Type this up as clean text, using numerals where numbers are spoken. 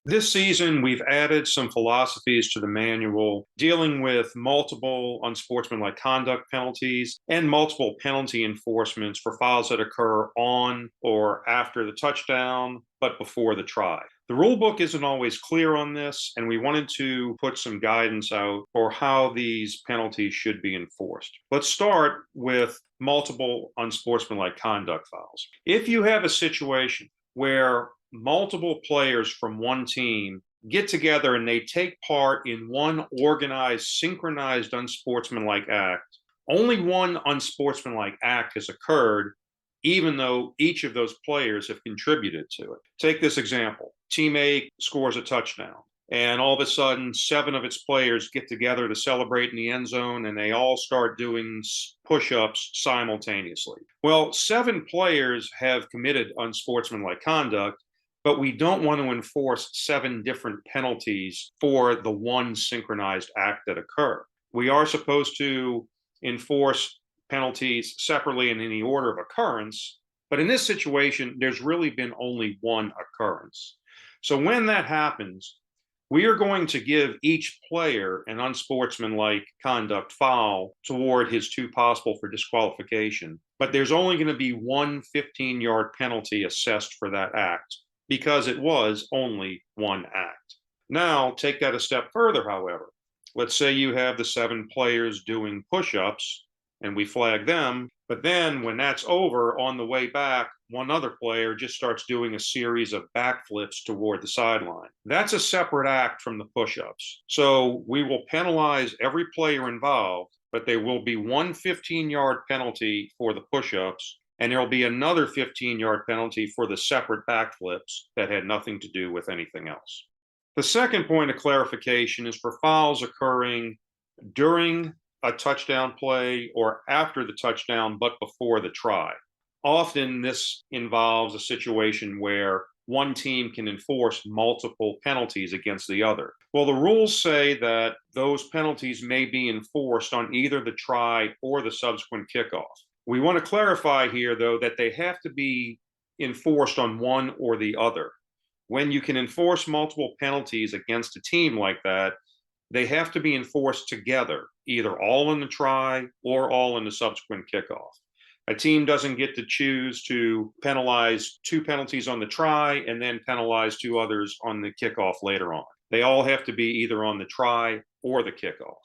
This season, we've added some philosophies to the manual dealing with multiple unsportsmanlike conduct penalties and multiple penalty enforcements for fouls that occur on or after the touchdown, but before the try. The rule book isn't always clear on this, and we wanted to put some guidance out for how these penalties should be enforced. Let's start with multiple unsportsmanlike conduct fouls. If you have a situation where multiple players from one team get together and they take part in one organized, synchronized, unsportsmanlike act, only one unsportsmanlike act has occurred, even though each of those players have contributed to it. Take this example. Team A scores a touchdown, and all of a sudden, 7 of its players get together to celebrate in the end zone, and they all start doing push-ups simultaneously. Well, 7 players have committed unsportsmanlike conduct, but we don't want to enforce 7 different penalties for the one synchronized act that occurred. We are supposed to enforce penalties separately in any order of occurrence, but in this situation, there's really been only one occurrence. So when that happens, we are going to give each player an unsportsmanlike conduct foul toward his 2 possible for disqualification, but there's only going to be one 15-yard penalty assessed for that act, because it was only one act. Now, take that a step further, however. Let's say you have the 7 players doing push-ups, and we flag them, but then when that's over, on the way back, one other player just starts doing a series of backflips toward the sideline. That's a separate act from the push-ups. So we will penalize every player involved, but there will be one 15-yard penalty for the push-ups, and there will be another 15-yard penalty for the separate backflips that had nothing to do with anything else. The second point of clarification is for fouls occurring during a touchdown play or after the touchdown, but before the try. Often this involves a situation where one team can enforce multiple penalties against the other. Well, the rules say that those penalties may be enforced on either the try or the subsequent kickoff. We want to clarify here, though, that they have to be enforced on one or the other. When you can enforce multiple penalties against a team like that, they have to be enforced together, either all in the try or all in the subsequent kickoff. A team doesn't get to choose to penalize 2 penalties on the try and then penalize 2 others on the kickoff later on. They all have to be either on the try or the kickoff.